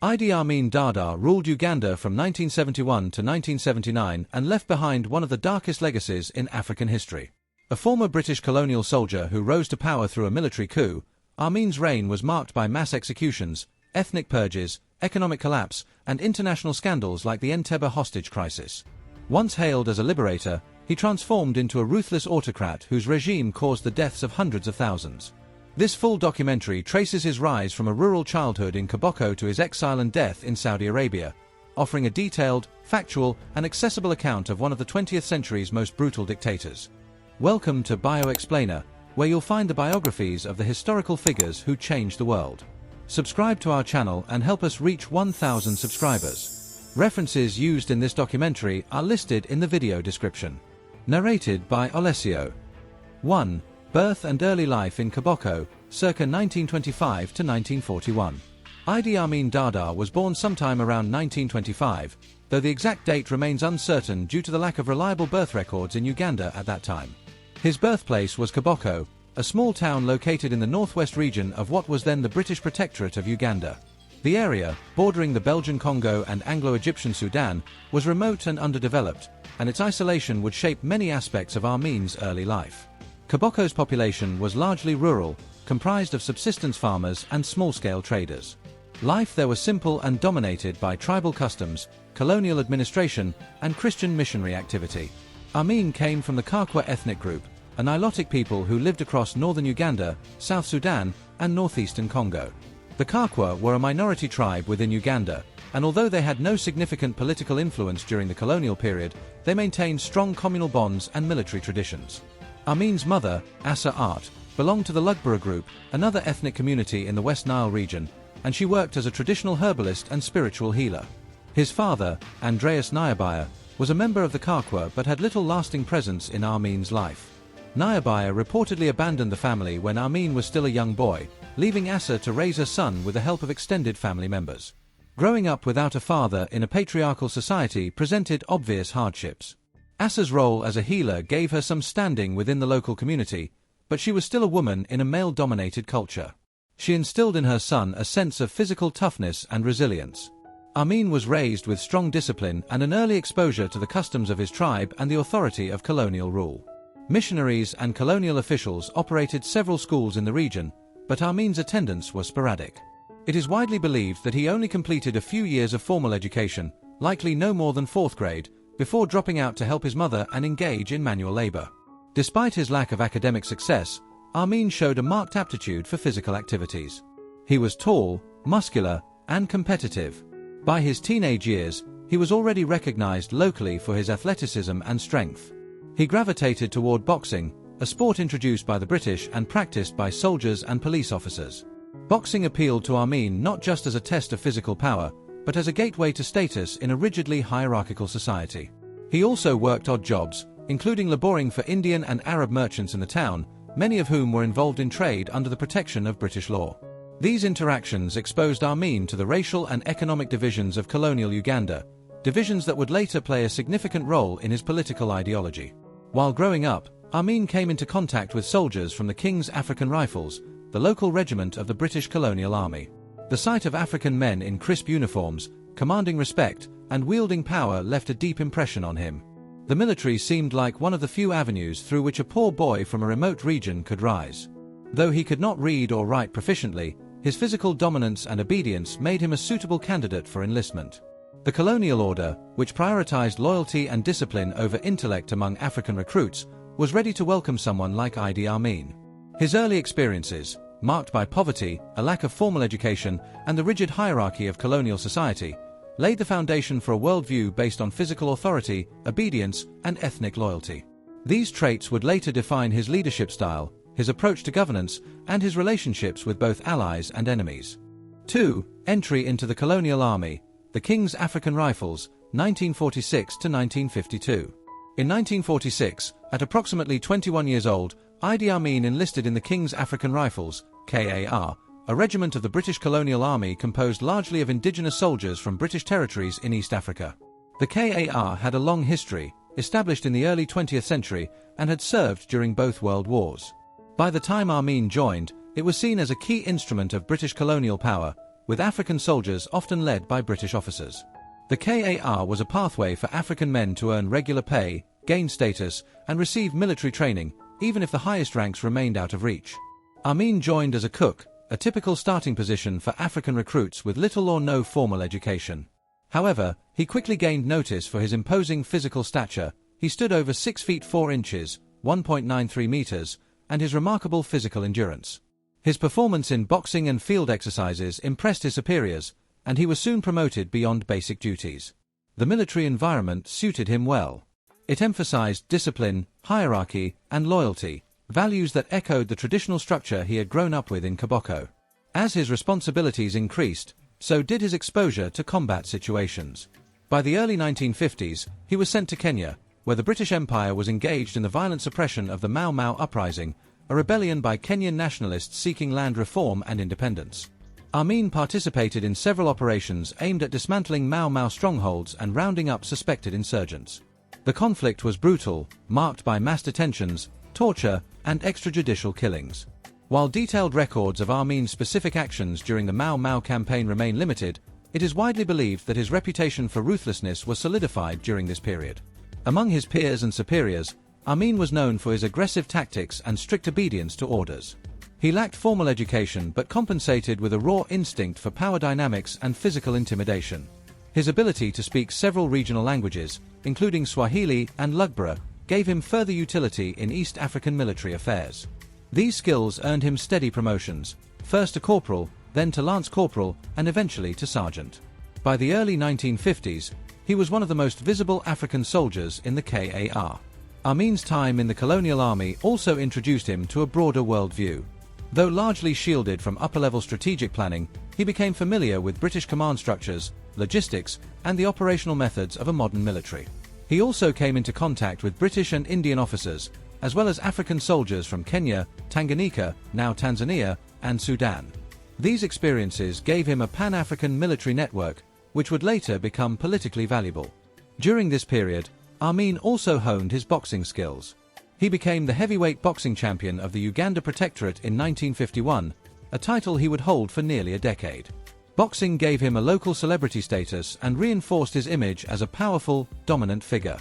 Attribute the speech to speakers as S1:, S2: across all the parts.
S1: Idi Amin Dada ruled Uganda from 1971 to 1979 and left behind one of the darkest legacies in African history. A former British colonial soldier who rose to power through a military coup, Amin's reign was marked by mass executions, ethnic purges, economic collapse, and international scandals like the Entebbe hostage crisis. Once hailed as a liberator, he transformed into a ruthless autocrat whose regime caused the deaths of hundreds of thousands. This full documentary traces his rise from a rural childhood in Koboko to his exile and death in Saudi Arabia, offering a detailed, factual, and accessible account of one of the 20th century's most brutal dictators. Welcome to BioExplainer, where you'll find the biographies of the historical figures who changed the world. Subscribe to our channel and help us reach 1,000 subscribers. References used in this documentary are listed in the video description. Narrated by Olesio. 1. Birth and early life in Koboko, circa 1925 to 1941. Idi Amin Dada was born sometime around 1925, though the exact date remains uncertain due to the lack of reliable birth records in Uganda at that time. His birthplace was Koboko, a small town located in the northwest region of what was then the British Protectorate of Uganda. The area, bordering the Belgian Congo and Anglo-Egyptian Sudan, was remote and underdeveloped, and its isolation would shape many aspects of Amin's early life. Koboko's population was largely rural, comprised of subsistence farmers and small-scale traders. Life there was simple and dominated by tribal customs, colonial administration, and Christian missionary activity. Amin came from the Kakwa ethnic group, a Nilotic people who lived across northern Uganda, South Sudan, and northeastern Congo. The Kakwa were a minority tribe within Uganda, and although they had no significant political influence during the colonial period, they maintained strong communal bonds and military traditions. Amin's mother, Assa Art, belonged to the Lugbara group, another ethnic community in the West Nile region, and she worked as a traditional herbalist and spiritual healer. His father, Andreas Nyabaya, was a member of the Kakwa but had little lasting presence in Amin's life. Nyabaya reportedly abandoned the family when Amin was still a young boy, leaving Assa to raise her son with the help of extended family members. Growing up without a father in a patriarchal society presented obvious hardships. Assa's role as a healer gave her some standing within the local community, but she was still a woman in a male-dominated culture. She instilled in her son a sense of physical toughness and resilience. Amin was raised with strong discipline and an early exposure to the customs of his tribe and the authority of colonial rule. Missionaries and colonial officials operated several schools in the region, but Amin's attendance was sporadic. It is widely believed that he only completed a few years of formal education, likely no more than 4th grade, before dropping out to help his mother and engage in manual labor. Despite his lack of academic success, Amin showed a marked aptitude for physical activities. He was tall, muscular, and competitive. By his teenage years, he was already recognized locally for his athleticism and strength. He gravitated toward boxing, a sport introduced by the British and practiced by soldiers and police officers. Boxing appealed to Amin not just as a test of physical power, but as a gateway to status in a rigidly hierarchical society. He also worked odd jobs, including laboring for Indian and Arab merchants in the town, many of whom were involved in trade under the protection of British law. These interactions exposed Amin to the racial and economic divisions of colonial Uganda, divisions that would later play a significant role in his political ideology. While growing up, Amin came into contact with soldiers from the King's African Rifles, the local regiment of the British colonial army. The sight of African men in crisp uniforms, commanding respect, and wielding power left a deep impression on him. The military seemed like one of the few avenues through which a poor boy from a remote region could rise. Though he could not read or write proficiently, his physical dominance and obedience made him a suitable candidate for enlistment. The colonial order, which prioritized loyalty and discipline over intellect among African recruits, was ready to welcome someone like Idi Amin. His early experiences, marked by poverty, a lack of formal education, and the rigid hierarchy of colonial society, laid the foundation for a worldview based on physical authority, obedience, and ethnic loyalty. These traits would later define his leadership style, his approach to governance, and his relationships with both allies and enemies. 2. Entry into the colonial army, the King's African Rifles, 1946 to 1952. In 1946, at approximately 21 years old, Idi Amin enlisted in the King's African Rifles, KAR, a regiment of the British colonial army composed largely of indigenous soldiers from British territories in East Africa. The KAR had a long history, established in the early 20th century, and had served during both World Wars. By the time Amin joined, it was seen as a key instrument of British colonial power, with African soldiers often led by British officers. The KAR was a pathway for African men to earn regular pay, gain status, and receive military training, even if the highest ranks remained out of reach. Amin joined as a cook, a typical starting position for African recruits with little or no formal education. However, he quickly gained notice for his imposing physical stature. He stood over 6 feet 4 inches, 1.93 meters, and his remarkable physical endurance. His performance in boxing and field exercises impressed his superiors, and he was soon promoted beyond basic duties. The military environment suited him well. It emphasized discipline, hierarchy, and loyalty, values that echoed the traditional structure he had grown up with in Koboko. As his responsibilities increased, so did his exposure to combat situations. By the early 1950s, he was sent to Kenya, where the British Empire was engaged in the violent suppression of the Mau Mau uprising, a rebellion by Kenyan nationalists seeking land reform and independence. Amin participated in several operations aimed at dismantling Mau Mau strongholds and rounding up suspected insurgents. The conflict was brutal, marked by mass detentions, torture, and extrajudicial killings. While detailed records of Amin's specific actions during the Mau Mau campaign remain limited, it is widely believed that his reputation for ruthlessness was solidified during this period. Among his peers and superiors, Amin was known for his aggressive tactics and strict obedience to orders. He lacked formal education but compensated with a raw instinct for power dynamics and physical intimidation. His ability to speak several regional languages, including Swahili and Lugbara, gave him further utility in East African military affairs. These skills earned him steady promotions, first to corporal, then to lance corporal, and eventually to sergeant. By the early 1950s, he was one of the most visible African soldiers in the KAR. Amin's time in the colonial army also introduced him to a broader worldview. Though largely shielded from upper-level strategic planning, he became familiar with British command structures, logistics, and the operational methods of a modern military. He also came into contact with British and Indian officers, as well as African soldiers from Kenya, Tanganyika, now Tanzania, and Sudan. These experiences gave him a Pan-African military network, which would later become politically valuable. During this period, Amin also honed his boxing skills. He became the heavyweight boxing champion of the Uganda Protectorate in 1951, a title he would hold for nearly a decade. Boxing gave him a local celebrity status and reinforced his image as a powerful, dominant figure.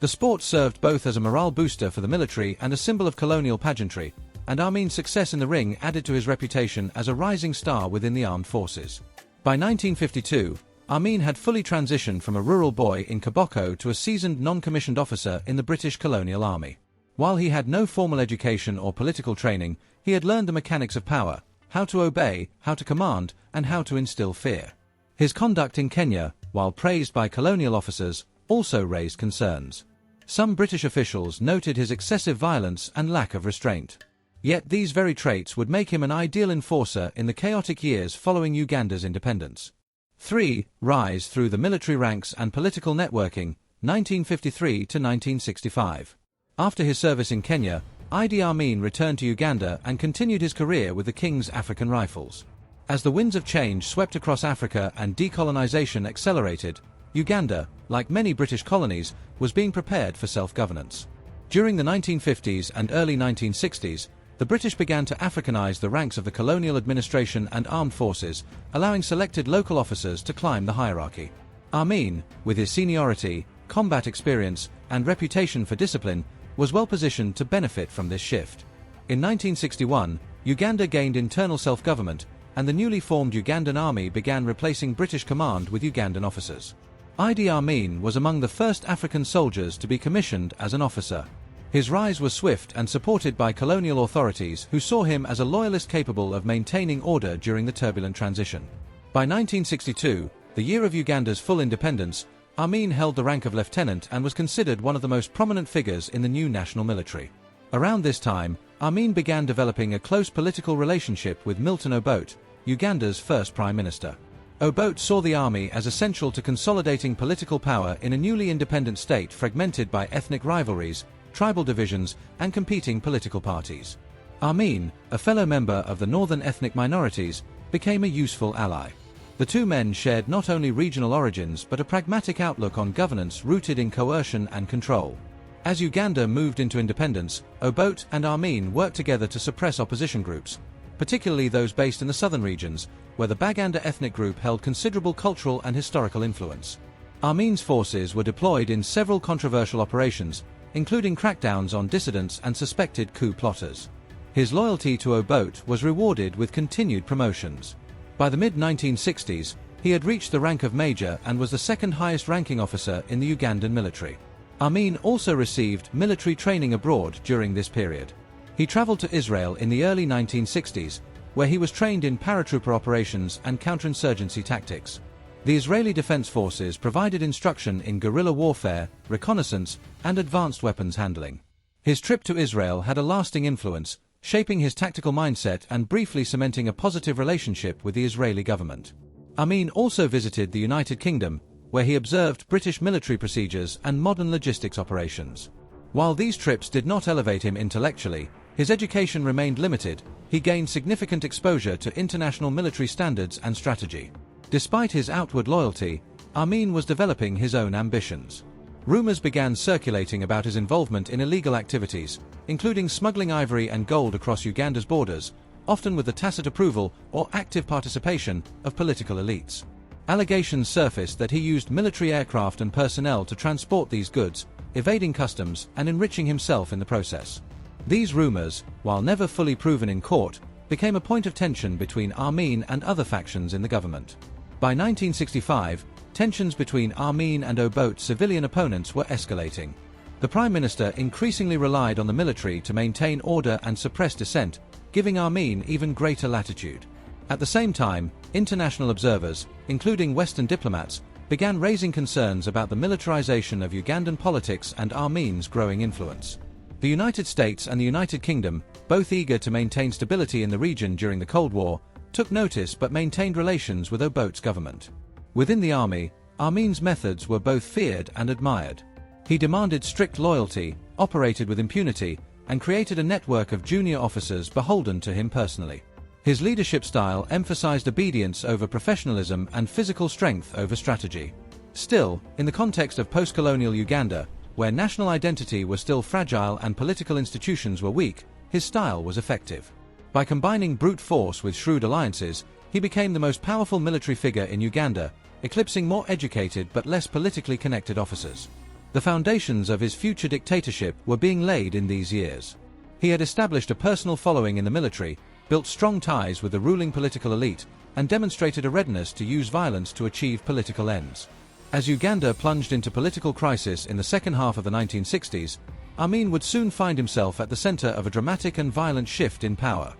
S1: The sport served both as a morale booster for the military and a symbol of colonial pageantry, and Amin's success in the ring added to his reputation as a rising star within the armed forces. By 1952, Amin had fully transitioned from a rural boy in Koboko to a seasoned non-commissioned officer in the British colonial army. While he had no formal education or political training, he had learned the mechanics of power, how to obey, how to command, and how to instill fear. His conduct in Kenya, while praised by colonial officers, also raised concerns. Some British officials noted his excessive violence and lack of restraint. Yet these very traits would make him an ideal enforcer in the chaotic years following Uganda's independence. 3. Rise through the military ranks and political networking, 1953 to 1965. After his service in Kenya, Idi Amin returned to Uganda and continued his career with the King's African Rifles. As the winds of change swept across Africa and decolonization accelerated, Uganda, like many British colonies, was being prepared for self-governance. During the 1950s and early 1960s, the British began to Africanize the ranks of the colonial administration and armed forces, allowing selected local officers to climb the hierarchy. Amin, with his seniority, combat experience, and reputation for discipline, was well positioned to benefit from this shift. In 1961, Uganda gained internal self-government, and the newly formed Ugandan army began replacing British command with Ugandan officers. Idi Amin was among the first African soldiers to be commissioned as an officer. His rise was swift and supported by colonial authorities who saw him as a loyalist capable of maintaining order during the turbulent transition. By 1962, the year of Uganda's full independence, Amin held the rank of lieutenant and was considered one of the most prominent figures in the new national military. Around this time, Amin began developing a close political relationship with Milton Obote, Uganda's first prime minister. Obote saw the army as essential to consolidating political power in a newly independent state fragmented by ethnic rivalries, tribal divisions, and competing political parties. Amin, a fellow member of the northern ethnic minorities, became a useful ally. The two men shared not only regional origins but a pragmatic outlook on governance rooted in coercion and control. As Uganda moved into independence, Obote and Amin worked together to suppress opposition groups, particularly those based in the southern regions, where the Baganda ethnic group held considerable cultural and historical influence. Amin's forces were deployed in several controversial operations, including crackdowns on dissidents and suspected coup plotters. His loyalty to Obote was rewarded with continued promotions. By the mid-1960s, he had reached the rank of major and was the second highest ranking officer in the Ugandan military. Amin also received military training abroad during this period. He traveled to Israel in the early 1960s, where he was trained in paratrooper operations and counterinsurgency tactics. The Israeli Defense Forces provided instruction in guerrilla warfare, reconnaissance, and advanced weapons handling. His trip to Israel had a lasting influence, shaping his tactical mindset and briefly cementing a positive relationship with the Israeli government. Amin also visited the United Kingdom, where he observed British military procedures and modern logistics operations. While these trips did not elevate him intellectually, his education remained limited. He gained significant exposure to international military standards and strategy. Despite his outward loyalty, Amin was developing his own ambitions. Rumors began circulating about his involvement in illegal activities, including smuggling ivory and gold across Uganda's borders, often with the tacit approval or active participation of political elites. Allegations surfaced that he used military aircraft and personnel to transport these goods, evading customs and enriching himself in the process. These rumors, while never fully proven in court, became a point of tension between Amin and other factions in the government. By 1965, tensions between Amin and Obote's civilian opponents were escalating. The Prime Minister increasingly relied on the military to maintain order and suppress dissent, giving Amin even greater latitude. At the same time, international observers, including Western diplomats, began raising concerns about the militarization of Ugandan politics and Amin's growing influence. The United States and the United Kingdom, both eager to maintain stability in the region during the Cold War, took notice but maintained relations with Obote's government. Within the army, Amin's methods were both feared and admired. He demanded strict loyalty, operated with impunity, and created a network of junior officers beholden to him personally. His leadership style emphasized obedience over professionalism and physical strength over strategy. Still, in the context of post-colonial Uganda, where national identity was still fragile and political institutions were weak, his style was effective. By combining brute force with shrewd alliances, he became the most powerful military figure in Uganda, eclipsing more educated but less politically connected officers. The foundations of his future dictatorship were being laid in these years. He had established a personal following in the military, built strong ties with the ruling political elite, and demonstrated a readiness to use violence to achieve political ends. As Uganda plunged into political crisis in the second half of the 1960s, Amin would soon find himself at the center of a dramatic and violent shift in power.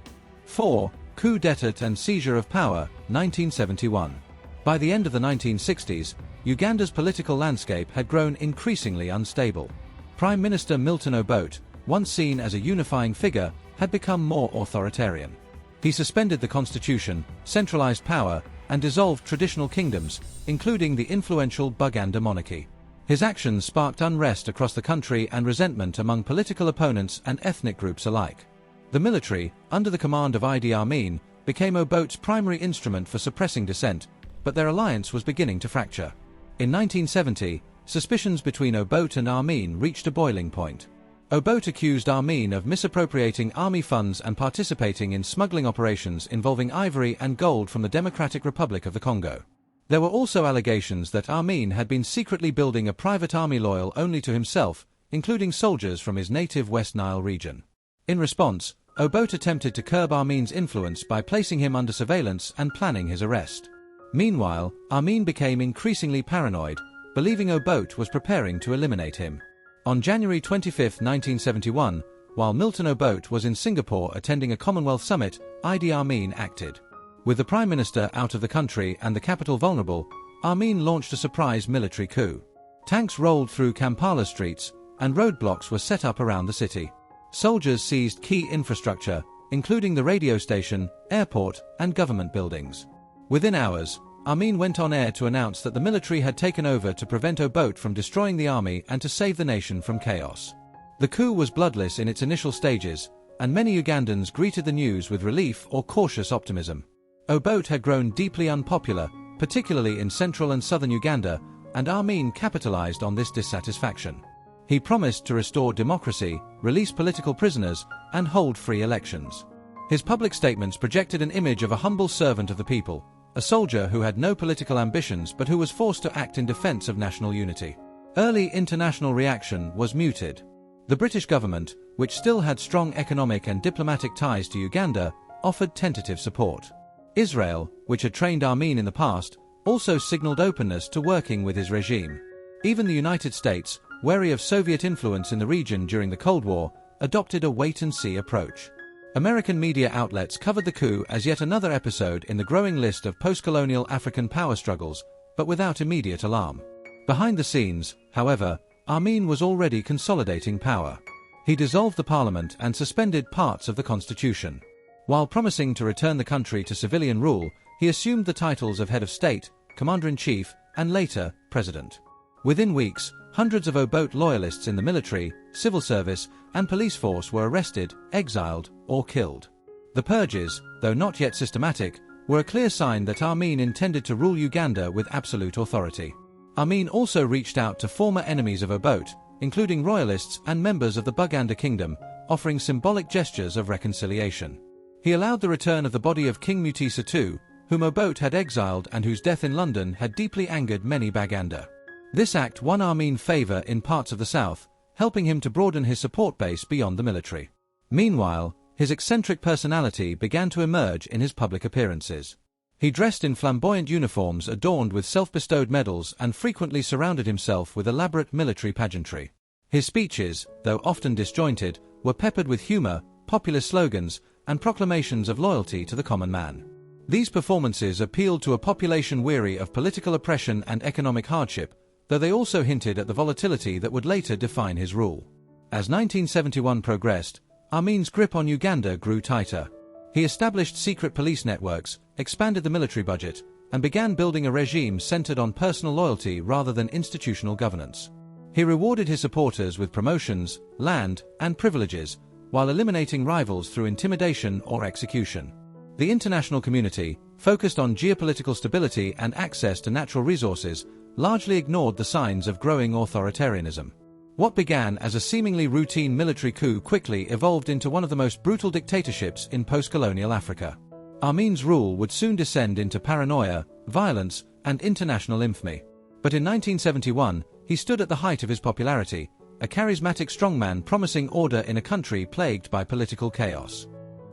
S1: 4. Coup d'état and seizure of power, 1971. By the end of the 1960s, Uganda's political landscape had grown increasingly unstable. Prime Minister Milton Obote, once seen as a unifying figure, had become more authoritarian. He suspended the constitution, centralized power, and dissolved traditional kingdoms, including the influential Buganda monarchy. His actions sparked unrest across the country and resentment among political opponents and ethnic groups alike. The military, under the command of Idi Amin, became Obote's primary instrument for suppressing dissent, but their alliance was beginning to fracture. In 1970, suspicions between Obote and Amin reached a boiling point. Obote accused Amin of misappropriating army funds and participating in smuggling operations involving ivory and gold from the Democratic Republic of the Congo. There were also allegations that Amin had been secretly building a private army loyal only to himself, including soldiers from his native West Nile region. In response, Obote attempted to curb Amin's influence by placing him under surveillance and planning his arrest. Meanwhile, Amin became increasingly paranoid, believing Obote was preparing to eliminate him. On January 25, 1971, while Milton Obote was in Singapore attending a Commonwealth summit, Idi Amin acted. With the Prime Minister out of the country and the capital vulnerable, Amin launched a surprise military coup. Tanks rolled through Kampala streets, and roadblocks were set up around the city. Soldiers seized key infrastructure, including the radio station, airport, and government buildings. Within hours, Amin went on air to announce that the military had taken over to prevent Obote from destroying the army and to save the nation from chaos. The coup was bloodless in its initial stages, and many Ugandans greeted the news with relief or cautious optimism. Obote had grown deeply unpopular, particularly in central and southern Uganda, and Amin capitalized on this dissatisfaction. He promised to restore democracy, release political prisoners, and hold free elections. His public statements projected an image of a humble servant of the people, a soldier who had no political ambitions but who was forced to act in defense of national unity. Early international reaction was muted. The British government, which still had strong economic and diplomatic ties to Uganda, offered tentative support. Israel, which had trained Amin in the past, also signaled openness to working with his regime. Even the United States, wary of Soviet influence in the region during the Cold War, adopted a wait-and-see approach. American media outlets covered the coup as yet another episode in the growing list of post-colonial African power struggles, but without immediate alarm. Behind the scenes, however, Amin was already consolidating power. He dissolved the parliament and suspended parts of the constitution. While promising to return the country to civilian rule, he assumed the titles of head of state, commander-in-chief, and later, president. Within weeks, hundreds of Obote loyalists in the military, civil service, and police force were arrested, exiled, or killed. The purges, though not yet systematic, were a clear sign that Amin intended to rule Uganda with absolute authority. Amin also reached out to former enemies of Obote, including royalists and members of the Buganda kingdom, offering symbolic gestures of reconciliation. He allowed the return of the body of King Mutesa II, whom Obote had exiled and whose death in London had deeply angered many Baganda. This act won Amin favour in parts of the south, helping him to broaden his support base beyond the military. Meanwhile, his eccentric personality began to emerge in his public appearances. He dressed in flamboyant uniforms adorned with self-bestowed medals and frequently surrounded himself with elaborate military pageantry. His speeches, though often disjointed, were peppered with humour, popular slogans, and proclamations of loyalty to the common man. These performances appealed to a population weary of political oppression and economic hardship, though they also hinted at the volatility that would later define his rule. As 1971 progressed, Amin's grip on Uganda grew tighter. He established secret police networks, expanded the military budget, and began building a regime centered on personal loyalty rather than institutional governance. He rewarded his supporters with promotions, land, and privileges, while eliminating rivals through intimidation or execution. The international community, focused on geopolitical stability and access to natural resources, largely ignored the signs of growing authoritarianism. What began as a seemingly routine military coup quickly evolved into one of the most brutal dictatorships in post-colonial Africa. Amin's rule would soon descend into paranoia, violence, and international infamy. But in 1971, he stood at the height of his popularity, a charismatic strongman promising order in a country plagued by political chaos.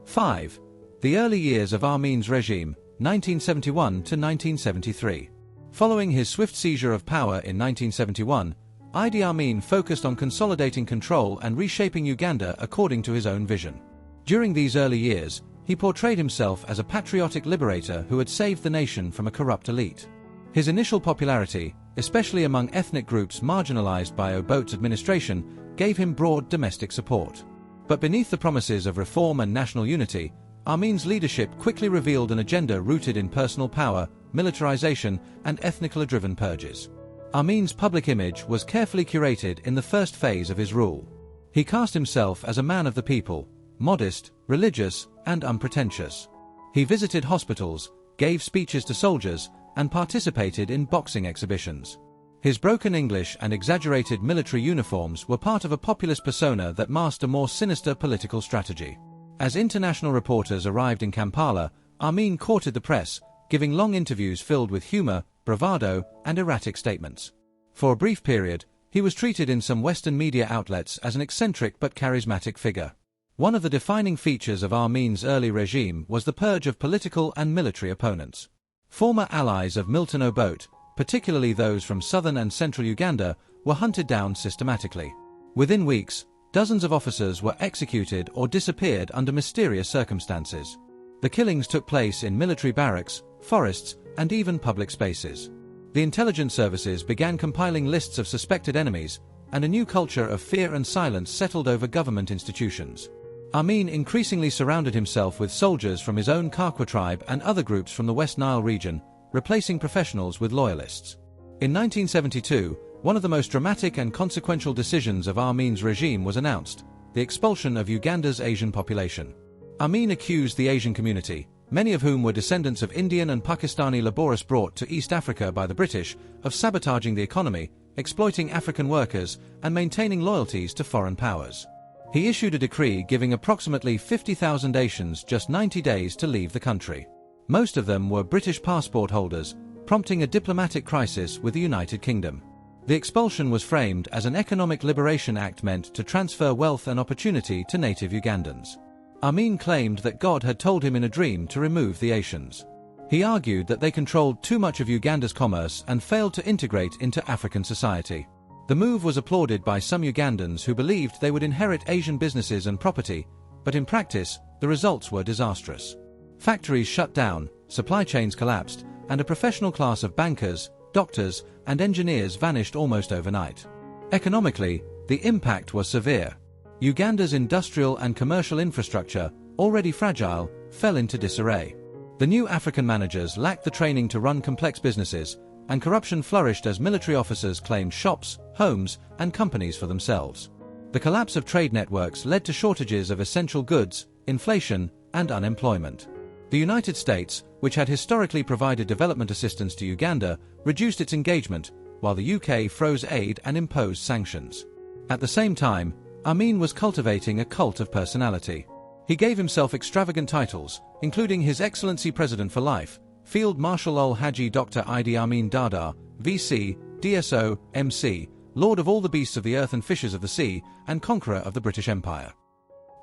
S1: 5. The early years of Amin's regime, 1971 to 1973. Following his swift seizure of power in 1971, Idi Amin focused on consolidating control and reshaping Uganda according to his own vision. During these early years, he portrayed himself as a patriotic liberator who had saved the nation from a corrupt elite. His initial popularity, especially among ethnic groups marginalized by Obote's administration, gave him broad domestic support. But beneath the promises of reform and national unity, Amin's leadership quickly revealed an agenda rooted in personal power, militarization, and ethnically-driven purges. Amin's public image was carefully curated in the first phase of his rule. He cast himself as a man of the people, modest, religious, and unpretentious. He visited hospitals, gave speeches to soldiers, and participated in boxing exhibitions. His broken English and exaggerated military uniforms were part of a populist persona that masked a more sinister political strategy. As international reporters arrived in Kampala, Amin courted the press, giving long interviews filled with humor, bravado, and erratic statements. For a brief period, he was treated in some Western media outlets as an eccentric but charismatic figure. One of the defining features of Amin's early regime was the purge of political and military opponents. Former allies of Milton Obote, particularly those from southern and central Uganda, were hunted down systematically. Within weeks, dozens of officers were executed or disappeared under mysterious circumstances. The killings took place in military barracks, forests, and even public spaces. The intelligence services began compiling lists of suspected enemies, and a new culture of fear and silence settled over government institutions. Amin increasingly surrounded himself with soldiers from his own Kakwa tribe and other groups from the West Nile region, replacing professionals with loyalists. In 1972, one of the most dramatic and consequential decisions of Amin's regime was announced: the expulsion of Uganda's Asian population. Amin accused the Asian community, many of whom were descendants of Indian and Pakistani laborists brought to East Africa by the British, of sabotaging the economy, exploiting African workers, and maintaining loyalties to foreign powers. He issued a decree giving approximately 50,000 Asians just 90 days to leave the country. Most of them were British passport holders, prompting a diplomatic crisis with the United Kingdom. The expulsion was framed as an economic liberation act meant to transfer wealth and opportunity to native Ugandans. Amin claimed that God had told him in a dream to remove the Asians. He argued that they controlled too much of Uganda's commerce and failed to integrate into African society. The move was applauded by some Ugandans who believed they would inherit Asian businesses and property, but in practice, the results were disastrous. Factories shut down, supply chains collapsed, and a professional class of bankers, doctors, and engineers vanished almost overnight. Economically, the impact was severe. Uganda's industrial and commercial infrastructure, already fragile, fell into disarray. The new African managers lacked the training to run complex businesses, and corruption flourished as military officers claimed shops, homes, and companies for themselves. The collapse of trade networks led to shortages of essential goods, inflation, and unemployment. The United States, which had historically provided development assistance to Uganda, reduced its engagement, while the UK froze aid and imposed sanctions. At the same time, Amin was cultivating a cult of personality. He gave himself extravagant titles, including His Excellency President for Life, Field Marshal Ol Haji Dr. Idi Amin Dada, VC, DSO, MC, Lord of all the beasts of the earth and fishes of the sea, and Conqueror of the British Empire.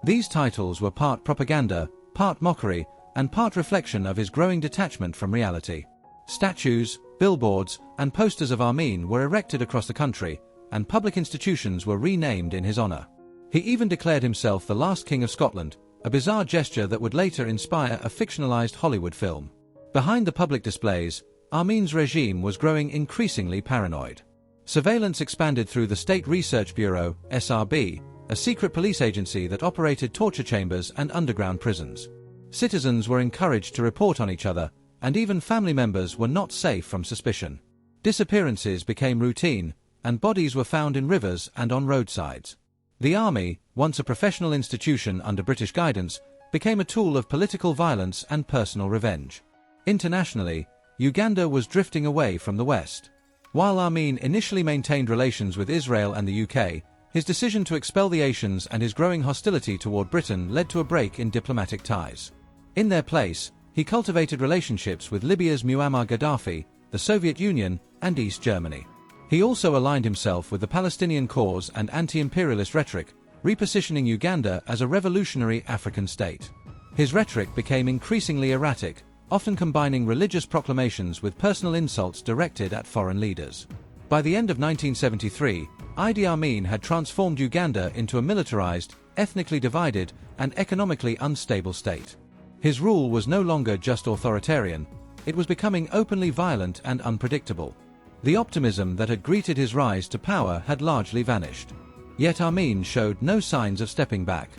S1: These titles were part propaganda, part mockery, and part reflection of his growing detachment from reality. Statues, billboards, and posters of Amin were erected across the country, and public institutions were renamed in his honor. He even declared himself the last King of Scotland, a bizarre gesture that would later inspire a fictionalized Hollywood film. Behind the public displays, Amin's regime was growing increasingly paranoid. Surveillance expanded through the State Research Bureau, SRB, a secret police agency that operated torture chambers and underground prisons. Citizens were encouraged to report on each other, and even family members were not safe from suspicion. Disappearances became routine, and bodies were found in rivers and on roadsides. The army, once a professional institution under British guidance, became a tool of political violence and personal revenge. Internationally, Uganda was drifting away from the West. While Amin initially maintained relations with Israel and the UK, his decision to expel the Asians and his growing hostility toward Britain led to a break in diplomatic ties. In their place, he cultivated relationships with Libya's Muammar Gaddafi, the Soviet Union, and East Germany. He also aligned himself with the Palestinian cause and anti-imperialist rhetoric, repositioning Uganda as a revolutionary African state. His rhetoric became increasingly erratic, often combining religious proclamations with personal insults directed at foreign leaders. By the end of 1973, Idi Amin had transformed Uganda into a militarized, ethnically divided, and economically unstable state. His rule was no longer just authoritarian, it was becoming openly violent and unpredictable. The optimism that had greeted his rise to power had largely vanished. Yet Amin showed no signs of stepping back.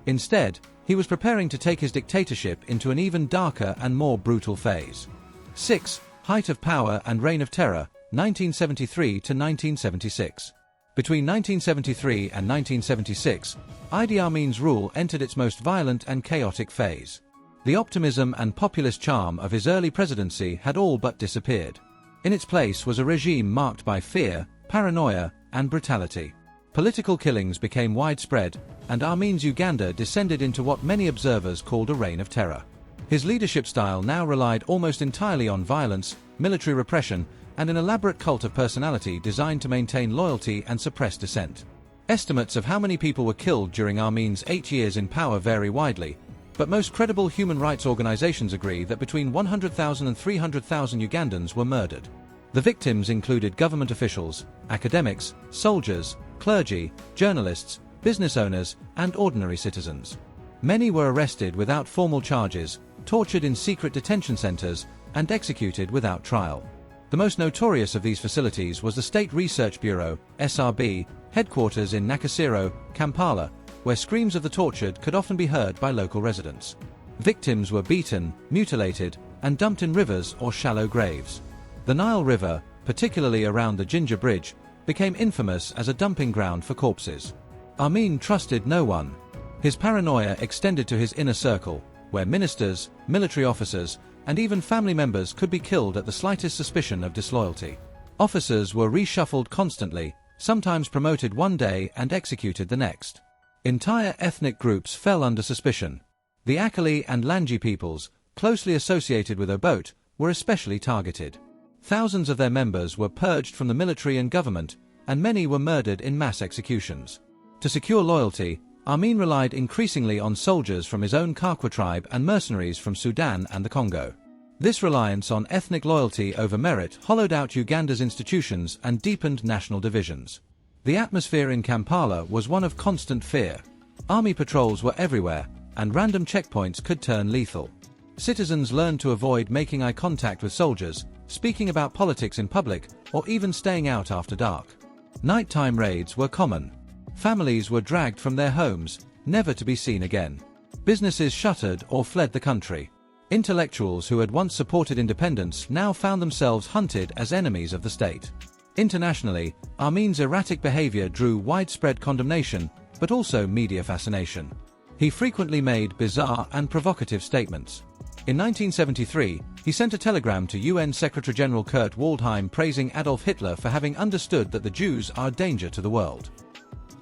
S1: Instead, he was preparing to take his dictatorship into an even darker and more brutal phase. 6. Height of Power and Reign of Terror, 1973 to 1976. Between 1973 and 1976, Idi Amin's rule entered its most violent and chaotic phase. The optimism and populist charm of his early presidency had all but disappeared. In its place was a regime marked by fear, paranoia, and brutality. Political killings became widespread, and Amin's Uganda descended into what many observers called a reign of terror. His leadership style now relied almost entirely on violence, military repression, and an elaborate cult of personality designed to maintain loyalty and suppress dissent. Estimates of how many people were killed during Amin's 8 years in power vary widely, but most credible human rights organizations agree that between 100,000 and 300,000 Ugandans were murdered. The victims included government officials, academics, soldiers, clergy, journalists, business owners, and ordinary citizens. Many were arrested without formal charges, tortured in secret detention centers, and executed without trial. The most notorious of these facilities was the State Research Bureau, SRB, headquarters in Nakasero, Kampala, where screams of the tortured could often be heard by local residents. Victims were beaten, mutilated, and dumped in rivers or shallow graves. The Nile River, particularly around the Ginger Bridge, became infamous as a dumping ground for corpses. Amin trusted no one. His paranoia extended to his inner circle, where ministers, military officers, and even family members could be killed at the slightest suspicion of disloyalty. Officers were reshuffled constantly, sometimes promoted one day and executed the next. Entire ethnic groups fell under suspicion. The Akali and Langi peoples, closely associated with Obote, were especially targeted. Thousands of their members were purged from the military and government, and many were murdered in mass executions. To secure loyalty, Amin relied increasingly on soldiers from his own Kakwa tribe and mercenaries from Sudan and the Congo. This reliance on ethnic loyalty over merit hollowed out Uganda's institutions and deepened national divisions. The atmosphere in Kampala was one of constant fear. Army patrols were everywhere, and random checkpoints could turn lethal. Citizens learned to avoid making eye contact with soldiers, speaking about politics in public, or even staying out after dark. Nighttime raids were common. Families were dragged from their homes, never to be seen again. Businesses shuttered or fled the country. Intellectuals who had once supported independence now found themselves hunted as enemies of the state. Internationally, Amin's erratic behavior drew widespread condemnation, but also media fascination. He frequently made bizarre and provocative statements. In 1973, he sent a telegram to UN Secretary-General Kurt Waldheim praising Adolf Hitler for having understood that the Jews are a danger to the world.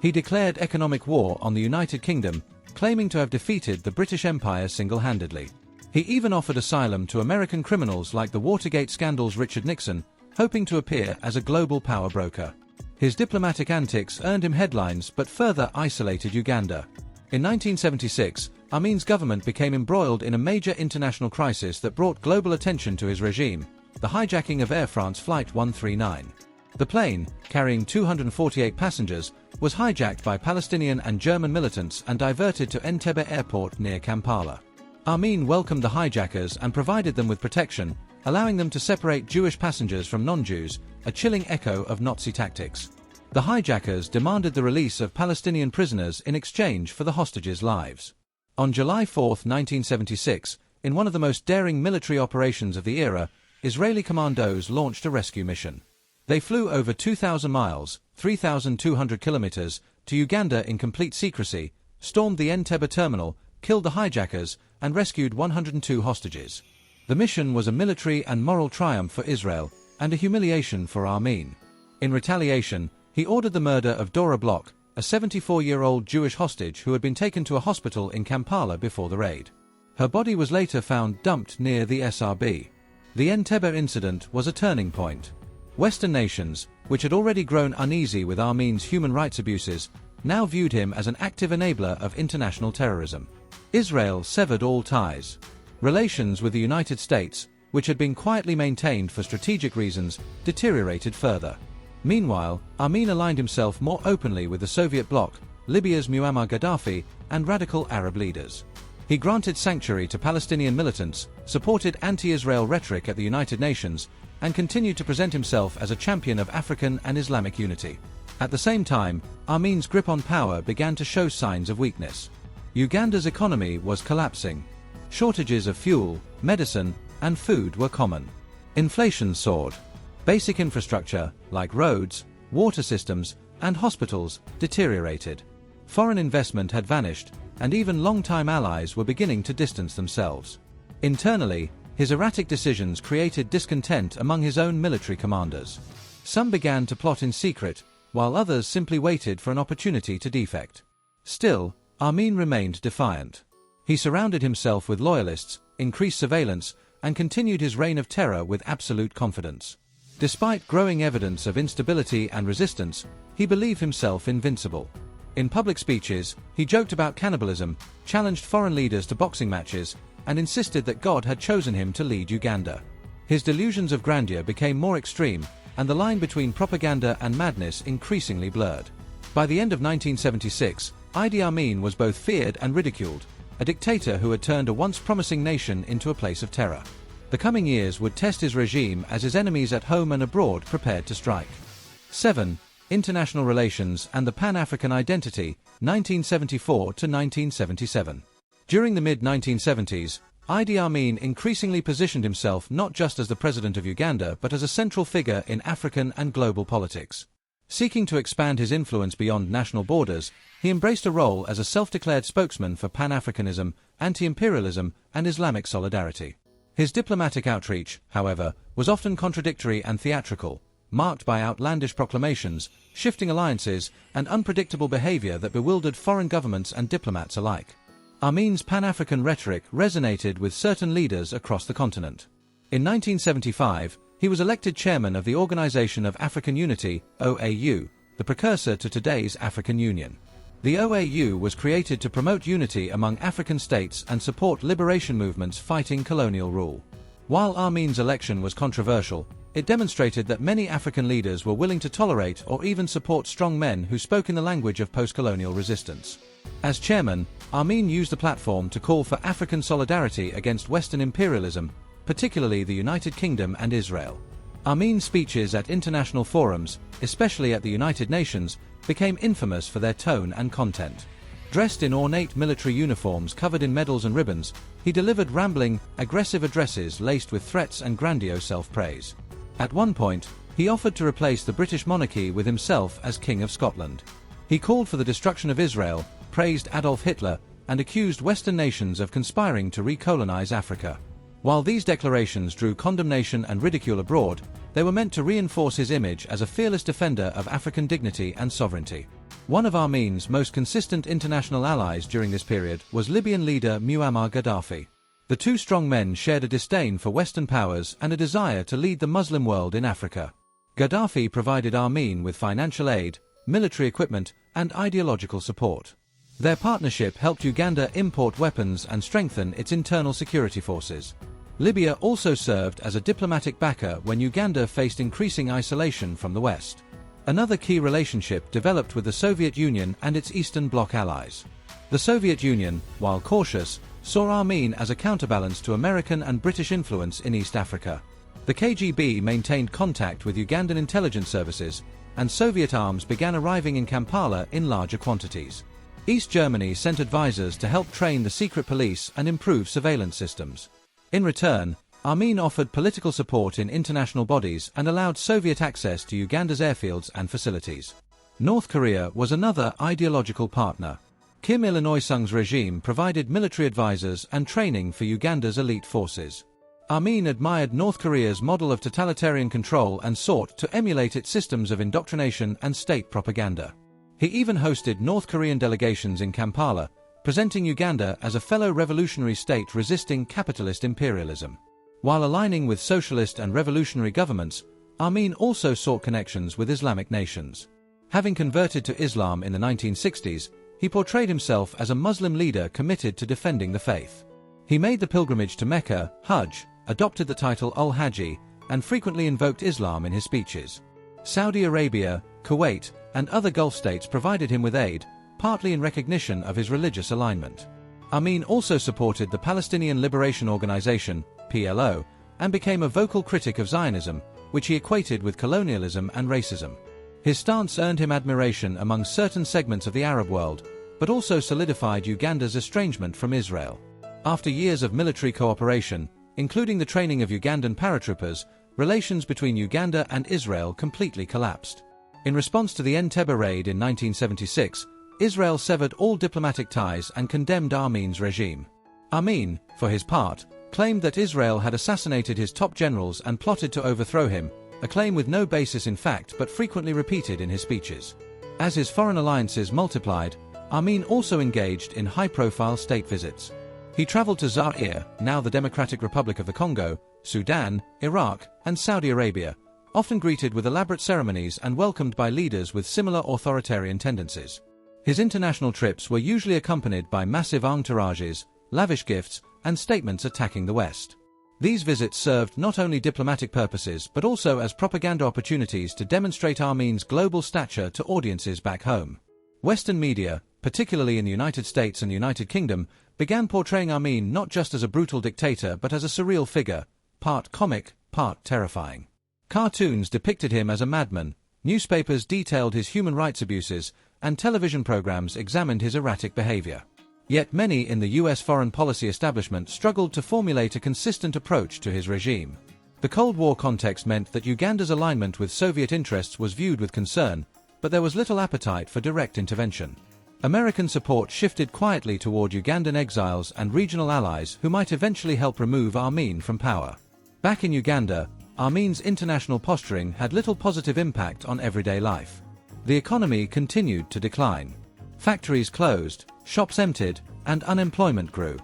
S1: He declared economic war on the United Kingdom, claiming to have defeated the British Empire single-handedly. He even offered asylum to American criminals like the Watergate scandal's Richard Nixon, hoping to appear as a global power broker. His diplomatic antics earned him headlines but further isolated Uganda. In 1976, Amin's government became embroiled in a major international crisis that brought global attention to his regime, the hijacking of Air France Flight 139. The plane, carrying 248 passengers, was hijacked by Palestinian and German militants and diverted to Entebbe Airport near Kampala. Amin welcomed the hijackers and provided them with protection, allowing them to separate Jewish passengers from non-Jews, a chilling echo of Nazi tactics. The hijackers demanded the release of Palestinian prisoners in exchange for the hostages' lives. On July 4, 1976, in one of the most daring military operations of the era, Israeli commandos launched a rescue mission. They flew over 2,000 miles, 3,200 kilometers, to Uganda in complete secrecy, stormed the Entebbe terminal, killed the hijackers, and rescued 102 hostages. The mission was a military and moral triumph for Israel, and a humiliation for Amin. In retaliation, he ordered the murder of Dora Bloch, a 74-year-old Jewish hostage who had been taken to a hospital in Kampala before the raid. Her body was later found dumped near the SRB. The Entebbe incident was a turning point. Western nations, which had already grown uneasy with Amin's human rights abuses, now viewed him as an active enabler of international terrorism. Israel severed all ties. Relations with the United States, which had been quietly maintained for strategic reasons, deteriorated further. Meanwhile, Amin aligned himself more openly with the Soviet bloc, Libya's Muammar Gaddafi, and radical Arab leaders. He granted sanctuary to Palestinian militants, supported anti-Israel rhetoric at the United Nations, and continued to present himself as a champion of African and Islamic unity. At the same time, Amin's grip on power began to show signs of weakness. Uganda's economy was collapsing. Shortages of fuel, medicine, and food were common. Inflation soared. Basic infrastructure, like roads, water systems, and hospitals, deteriorated. Foreign investment had vanished, and even longtime allies were beginning to distance themselves. Internally, his erratic decisions created discontent among his own military commanders. Some began to plot in secret, while others simply waited for an opportunity to defect. Still, Amin remained defiant. He surrounded himself with loyalists, increased surveillance, and continued his reign of terror with absolute confidence. Despite growing evidence of instability and resistance, he believed himself invincible. In public speeches, he joked about cannibalism, challenged foreign leaders to boxing matches, and insisted that God had chosen him to lead Uganda. His delusions of grandeur became more extreme, and the line between propaganda and madness increasingly blurred. By the end of 1976, Idi Amin was both feared and ridiculed, a dictator who had turned a once promising nation into a place of terror. The coming years would test his regime as his enemies at home and abroad prepared to strike. 7. International Relations and the Pan-African Identity, 1974 to 1977. During the mid-1970s, Idi Amin increasingly positioned himself not just as the president of Uganda but as a central figure in African and global politics. Seeking to expand his influence beyond national borders, he embraced a role as a self-declared spokesman for Pan-Africanism, anti-imperialism, and Islamic solidarity. His diplomatic outreach, however, was often contradictory and theatrical. marked by outlandish proclamations, shifting alliances, and unpredictable behavior that bewildered foreign governments and diplomats alike. Amin's Pan-African rhetoric resonated with certain leaders across the continent. In 1975, he was elected chairman of the Organization of African Unity, OAU, the precursor to today's African Union. The OAU was created to promote unity among African states and support liberation movements fighting colonial rule. While Amin's election was controversial, it demonstrated that many African leaders were willing to tolerate or even support strong men who spoke in the language of post-colonial resistance. As chairman, Amin used the platform to call for African solidarity against Western imperialism, particularly the United Kingdom and Israel. Amin's speeches at international forums, especially at the United Nations, became infamous for their tone and content. Dressed in ornate military uniforms covered in medals and ribbons, he delivered rambling, aggressive addresses laced with threats and grandiose self-praise. At one point, he offered to replace the British monarchy with himself as King of Scotland. He called for the destruction of Israel, praised Adolf Hitler, and accused Western nations of conspiring to recolonize Africa. While these declarations drew condemnation and ridicule abroad, they were meant to reinforce his image as a fearless defender of African dignity and sovereignty. One of Amin's most consistent international allies during this period was Libyan leader Muammar Gaddafi. The two strong men shared a disdain for Western powers and a desire to lead the Muslim world in Africa. Gaddafi provided Amin with financial aid, military equipment, and ideological support. Their partnership helped Uganda import weapons and strengthen its internal security forces. Libya also served as a diplomatic backer when Uganda faced increasing isolation from the West. Another key relationship developed with the Soviet Union and its Eastern Bloc allies. The Soviet Union, while cautious, saw Amin as a counterbalance to American and British influence in East Africa. The KGB maintained contact with Ugandan intelligence services, and Soviet arms began arriving in Kampala in larger quantities. East Germany sent advisors to help train the secret police and improve surveillance systems. In return, Amin offered political support in international bodies and allowed Soviet access to Uganda's airfields and facilities. North Korea was another ideological partner. Kim Il-sung's regime provided military advisors and training for Uganda's elite forces. Amin admired North Korea's model of totalitarian control and sought to emulate its systems of indoctrination and state propaganda. He even hosted North Korean delegations in Kampala, presenting Uganda as a fellow revolutionary state resisting capitalist imperialism. While aligning with socialist and revolutionary governments, Amin also sought connections with Islamic nations. Having converted to Islam in the 1960s, he portrayed himself as a Muslim leader committed to defending the faith. He made the pilgrimage to Mecca, Hajj, adopted the title Al-Haji, and frequently invoked Islam in his speeches. Saudi Arabia, Kuwait, and other Gulf states provided him with aid, partly in recognition of his religious alignment. Amin also supported the Palestinian Liberation Organization, PLO, and became a vocal critic of Zionism, which he equated with colonialism and racism. His stance earned him admiration among certain segments of the Arab world, but also solidified Uganda's estrangement from Israel. After years of military cooperation, including the training of Ugandan paratroopers, relations between Uganda and Israel completely collapsed. In response to the Entebbe raid in 1976, Israel severed all diplomatic ties and condemned Amin's regime. Amin, for his part, claimed that Israel had assassinated his top generals and plotted to overthrow him, a claim with no basis in fact but frequently repeated in his speeches. As his foreign alliances multiplied, Amin also engaged in high-profile state visits. He traveled to Zaire, now the Democratic Republic of the Congo, Sudan, Iraq, and Saudi Arabia, often greeted with elaborate ceremonies and welcomed by leaders with similar authoritarian tendencies. His international trips were usually accompanied by massive entourages, lavish gifts, and statements attacking the West. These visits served not only diplomatic purposes but also as propaganda opportunities to demonstrate Amin's global stature to audiences back home. Western media, particularly in the United States and the United Kingdom, began portraying Amin not just as a brutal dictator but as a surreal figure, part comic, part terrifying. Cartoons depicted him as a madman, newspapers detailed his human rights abuses, and television programs examined his erratic behavior. Yet many in the U.S. foreign policy establishment struggled to formulate a consistent approach to his regime. The Cold War context meant that Uganda's alignment with Soviet interests was viewed with concern, but there was little appetite for direct intervention. American support shifted quietly toward Ugandan exiles and regional allies who might eventually help remove Amin from power. Back in Uganda, Amin's international posturing had little positive impact on everyday life. The economy continued to decline. Factories closed, shops emptied, and unemployment grew.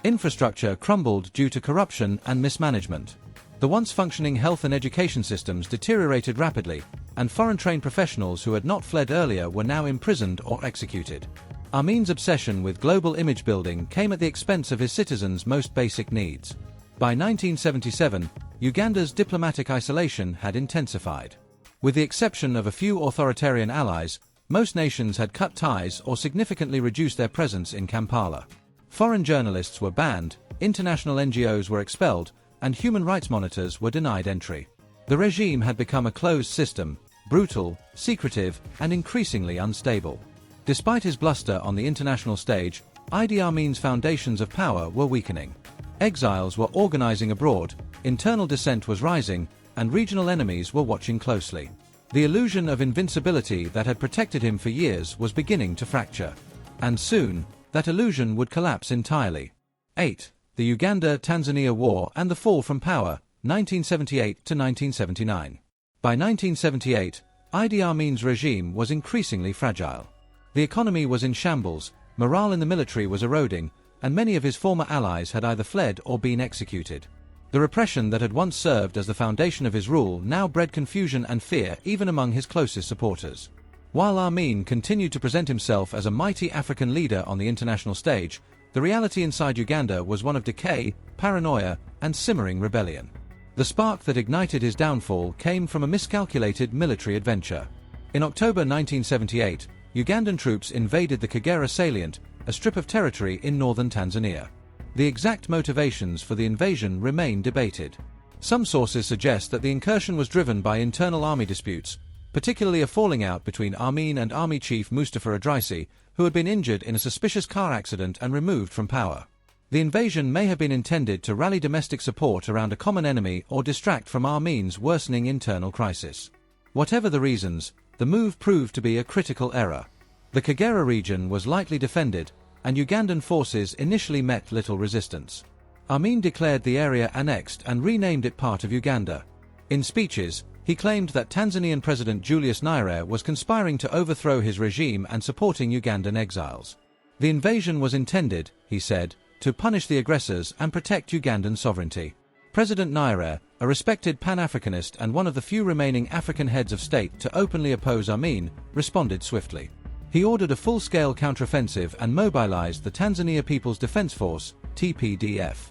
S1: Infrastructure crumbled due to corruption and mismanagement. The once functioning health and education systems deteriorated rapidly, and foreign-trained professionals who had not fled earlier were now imprisoned or executed. Amin's obsession with global image building came at the expense of his citizens' most basic needs. By 1977, Uganda's diplomatic isolation had intensified. With the exception of a few authoritarian allies, most nations had cut ties or significantly reduced their presence in Kampala. Foreign journalists were banned, international NGOs were expelled, and human rights monitors were denied entry. The regime had become a closed system, brutal, secretive, and increasingly unstable. Despite his bluster on the international stage, Idi Amin's foundations of power were weakening. Exiles were organizing abroad, internal dissent was rising, and regional enemies were watching closely. The illusion of invincibility that had protected him for years was beginning to fracture. And soon, that illusion would collapse entirely. 8. The Uganda-Tanzania War and the Fall from Power, 1978 to 1979. By 1978, Idi Amin's regime was increasingly fragile. The economy was in shambles, morale in the military was eroding, and many of his former allies had either fled or been executed. The repression that had once served as the foundation of his rule now bred confusion and fear even among his closest supporters. While Amin continued to present himself as a mighty African leader on the international stage, the reality inside Uganda was one of decay, paranoia, and simmering rebellion. The spark that ignited his downfall came from a miscalculated military adventure. In October 1978, Ugandan troops invaded the Kagera salient, a strip of territory in northern Tanzania. The exact motivations for the invasion remain debated. Some sources suggest that the incursion was driven by internal army disputes, particularly a falling out between Amin and Army Chief Mustafa Idrisi, who had been injured in a suspicious car accident and removed from power. The invasion may have been intended to rally domestic support around a common enemy or distract from Amin's worsening internal crisis. Whatever the reasons, the move proved to be a critical error. The Kagera region was lightly defended, and Ugandan forces initially met little resistance. Amin declared the area annexed and renamed it part of Uganda. In speeches, he claimed that Tanzanian President Julius Nyerere was conspiring to overthrow his regime and supporting Ugandan exiles. The invasion was intended, he said, to punish the aggressors and protect Ugandan sovereignty. President Nyerere, a respected Pan-Africanist and one of the few remaining African heads of state to openly oppose Amin, responded swiftly. He ordered a full-scale counteroffensive and mobilized the Tanzania People's Defense Force, TPDF.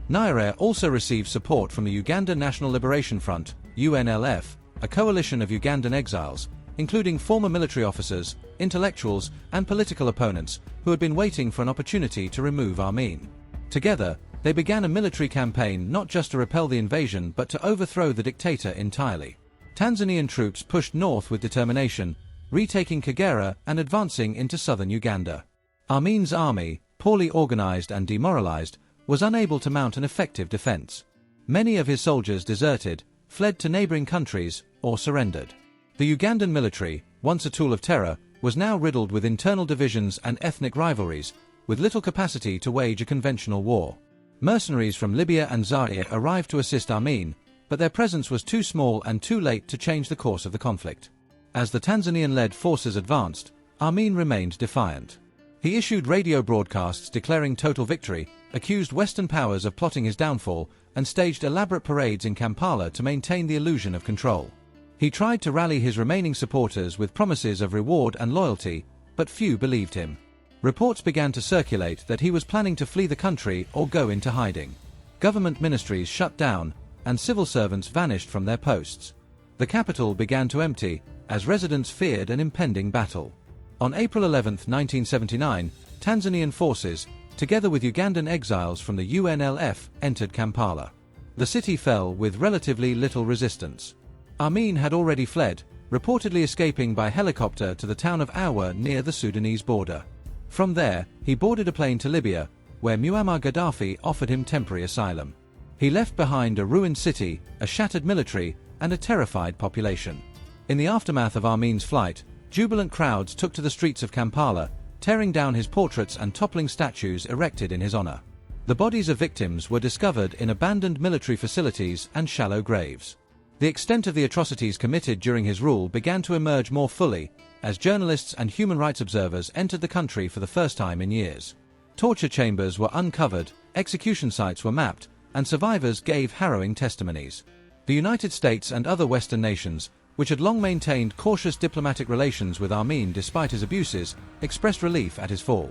S1: Nyerere also received support from the Uganda National Liberation Front, UNLF, a coalition of Ugandan exiles, including former military officers, intellectuals, and political opponents who had been waiting for an opportunity to remove Amin. Together, they began a military campaign not just to repel the invasion but to overthrow the dictator entirely. Tanzanian troops pushed north with determination, retaking Kagera and advancing into southern Uganda. Amin's army, poorly organized and demoralized, was unable to mount an effective defense. Many of his soldiers deserted, fled to neighboring countries, or surrendered. The Ugandan military, once a tool of terror, was now riddled with internal divisions and ethnic rivalries, with little capacity to wage a conventional war. Mercenaries from Libya and Zaire arrived to assist Amin, but their presence was too small and too late to change the course of the conflict. As the Tanzanian-led forces advanced, Amin remained defiant. He issued radio broadcasts declaring total victory, accused Western powers of plotting his downfall, and staged elaborate parades in Kampala to maintain the illusion of control. He tried to rally his remaining supporters with promises of reward and loyalty, but few believed him. Reports began to circulate that he was planning to flee the country or go into hiding. Government ministries shut down, and civil servants vanished from their posts. The capital began to empty, as residents feared an impending battle. On April 11, 1979, Tanzanian forces, together with Ugandan exiles from the UNLF, entered Kampala. The city fell with relatively little resistance. Amin had already fled, reportedly escaping by helicopter to the town of Awa near the Sudanese border. From there, he boarded a plane to Libya, where Muammar Gaddafi offered him temporary asylum. He left behind a ruined city, a shattered military, and a terrified population. In the aftermath of Amin's flight, jubilant crowds took to the streets of Kampala, tearing down his portraits and toppling statues erected in his honor. The bodies of victims were discovered in abandoned military facilities and shallow graves. The extent of the atrocities committed during his rule began to emerge more fully, as journalists and human rights observers entered the country for the first time in years. Torture chambers were uncovered, execution sites were mapped, and survivors gave harrowing testimonies. The United States and other Western nations, which had long maintained cautious diplomatic relations with Amin despite his abuses, expressed relief at his fall.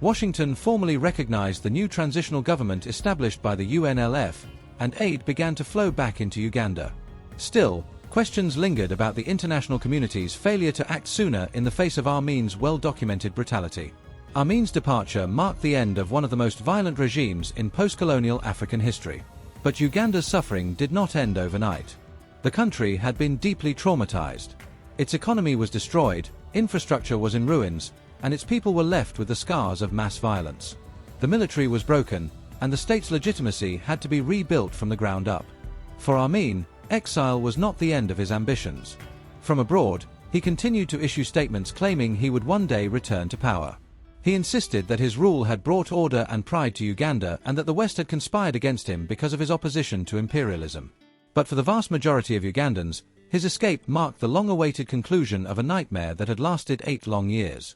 S1: Washington formally recognized the new transitional government established by the UNLF, and aid began to flow back into Uganda. Still, questions lingered about the international community's failure to act sooner in the face of Amin's well-documented brutality. Amin's departure marked the end of one of the most violent regimes in post-colonial African history. But Uganda's suffering did not end overnight. The country had been deeply traumatized. Its economy was destroyed, infrastructure was in ruins, and its people were left with the scars of mass violence. The military was broken, and the state's legitimacy had to be rebuilt from the ground up. For Amin, exile was not the end of his ambitions. From abroad, he continued to issue statements claiming he would one day return to power. He insisted that his rule had brought order and pride to Uganda and that the West had conspired against him because of his opposition to imperialism. But for the vast majority of Ugandans, his escape marked the long-awaited conclusion of a nightmare that had lasted 8 long years.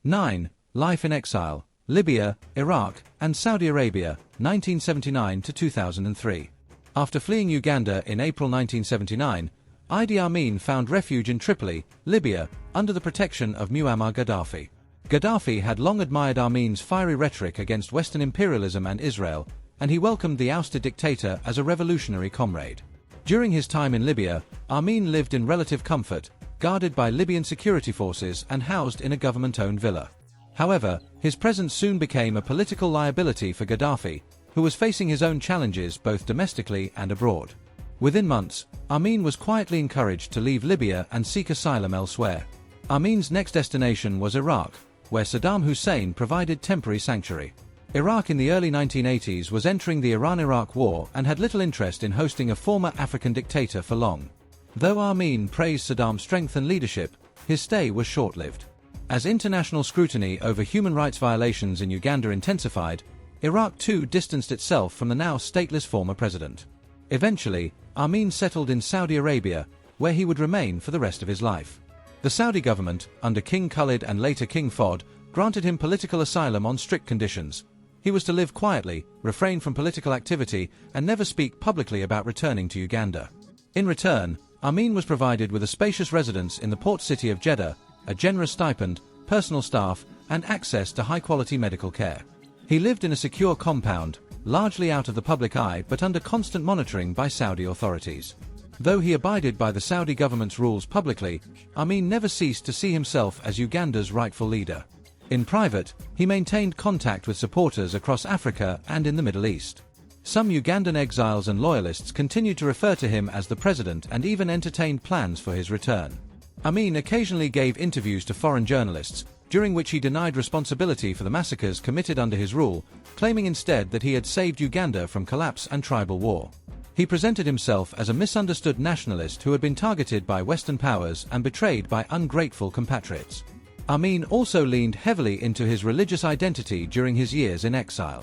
S1: 9. Life in exile: Libya, Iraq, and Saudi Arabia, 1979 to 2003. After fleeing Uganda in April 1979, Idi Amin found refuge in Tripoli, Libya, under the protection of Muammar Gaddafi. Gaddafi had long admired Amin's fiery rhetoric against Western imperialism and Israel, and he welcomed the ousted dictator as a revolutionary comrade. During his time in Libya, Amin lived in relative comfort, guarded by Libyan security forces and housed in a government-owned villa. However, his presence soon became a political liability for Gaddafi, who was facing his own challenges both domestically and abroad. Within months, Amin was quietly encouraged to leave Libya and seek asylum elsewhere. Amin's next destination was Iraq, where Saddam Hussein provided temporary sanctuary. Iraq in the early 1980s was entering the Iran-Iraq War and had little interest in hosting a former African dictator for long. Though Amin praised Saddam's strength and leadership, his stay was short-lived. As international scrutiny over human rights violations in Uganda intensified, Iraq too distanced itself from the now stateless former president. Eventually, Amin settled in Saudi Arabia, where he would remain for the rest of his life. The Saudi government, under King Khalid and later King Fahd, granted him political asylum on strict conditions. He was to live quietly, refrain from political activity, and never speak publicly about returning to Uganda. In return, Amin was provided with a spacious residence in the port city of Jeddah, a generous stipend, personal staff, and access to high-quality medical care. He lived in a secure compound, largely out of the public eye but under constant monitoring by Saudi authorities. Though he abided by the Saudi government's rules publicly, Amin never ceased to see himself as Uganda's rightful leader. In private, he maintained contact with supporters across Africa and in the Middle East. Some Ugandan exiles and loyalists continued to refer to him as the president and even entertained plans for his return. Amin occasionally gave interviews to foreign journalists, during which he denied responsibility for the massacres committed under his rule, claiming instead that he had saved Uganda from collapse and tribal war. He presented himself as a misunderstood nationalist who had been targeted by Western powers and betrayed by ungrateful compatriots. Amin also leaned heavily into his religious identity during his years in exile.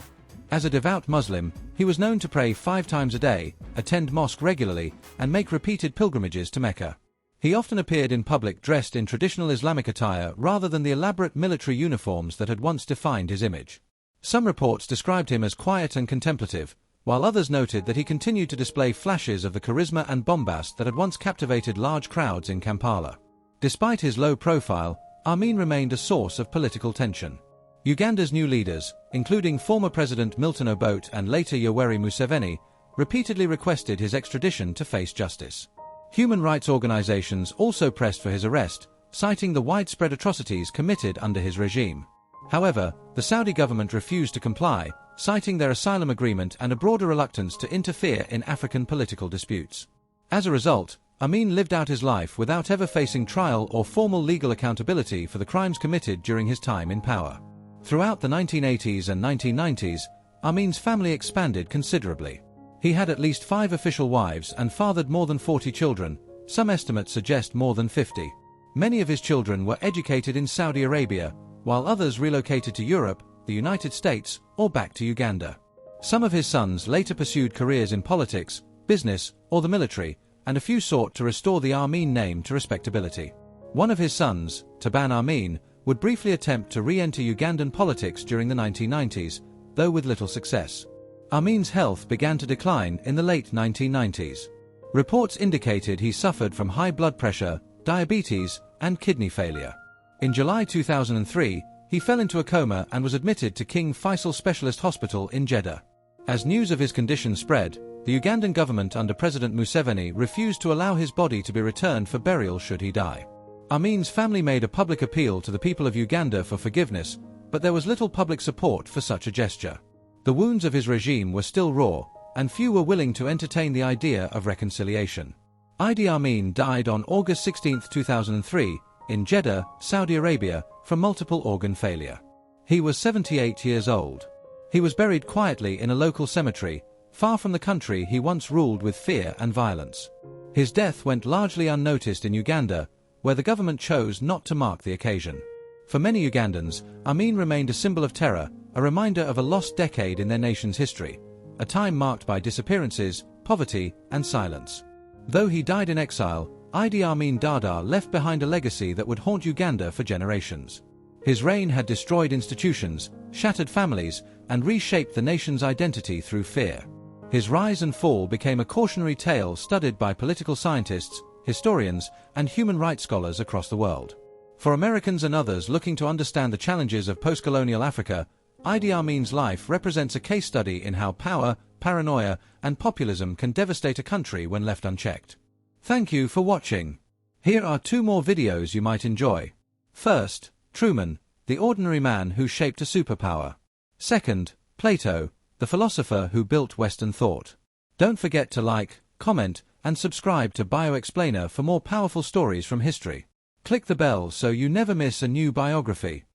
S1: As a devout Muslim, he was known to pray 5 times a day, attend mosque regularly, and make repeated pilgrimages to Mecca. He often appeared in public dressed in traditional Islamic attire rather than the elaborate military uniforms that had once defined his image. Some reports described him as quiet and contemplative, while others noted that he continued to display flashes of the charisma and bombast that had once captivated large crowds in Kampala. Despite his low profile, Amin remained a source of political tension. Uganda's new leaders, including former President Milton Obote and later Yoweri Museveni, repeatedly requested his extradition to face justice. Human rights organizations also pressed for his arrest, citing the widespread atrocities committed under his regime. However, the Saudi government refused to comply, citing their asylum agreement and a broader reluctance to interfere in African political disputes. As a result, Amin lived out his life without ever facing trial or formal legal accountability for the crimes committed during his time in power. Throughout the 1980s and 1990s, Amin's family expanded considerably. He had at least 5 official wives and fathered more than 40 children. Some estimates suggest more than 50. Many of his children were educated in Saudi Arabia, while others relocated to Europe, the United States, or back to Uganda. Some of his sons later pursued careers in politics, business, or the military, and a few sought to restore the Amin name to respectability. One of his sons, Idi Amin, would briefly attempt to re-enter Ugandan politics during the 1990s, though with little success. Amin's health began to decline in the late 1990s. Reports indicated he suffered from high blood pressure, diabetes, and kidney failure. In July 2003, he fell into a coma and was admitted to King Faisal Specialist Hospital in Jeddah. As news of his condition spread, the Ugandan government under President Museveni refused to allow his body to be returned for burial should he die. Amin's family made a public appeal to the people of Uganda for forgiveness, but there was little public support for such a gesture. The wounds of his regime were still raw, and few were willing to entertain the idea of reconciliation. Idi Amin died on August 16, 2003, in Jeddah, Saudi Arabia, from multiple organ failure. He was 78 years old. He was buried quietly in a local cemetery, far from the country he once ruled with fear and violence. His death went largely unnoticed in Uganda, where the government chose not to mark the occasion. For many Ugandans, Amin remained a symbol of terror, a reminder of a lost decade in their nation's history, a time marked by disappearances, poverty, and silence. Though he died in exile, Idi Amin Dada left behind a legacy that would haunt Uganda for generations. His reign had destroyed institutions, shattered families, and reshaped the nation's identity through fear. His rise and fall became a cautionary tale studied by political scientists, historians, and human rights scholars across the world. For Americans and others looking to understand the challenges of post-colonial Africa, Idi Amin's life represents a case study in how power, paranoia, and populism can devastate a country when left unchecked. Thank you for watching. Here are 2 more videos you might enjoy. First, Truman, the ordinary man who shaped a superpower. Second, Plato, the philosopher who built Western thought. Don't forget to like, comment, and subscribe to BioExplainer for more powerful stories from history. Click the bell so you never miss a new biography.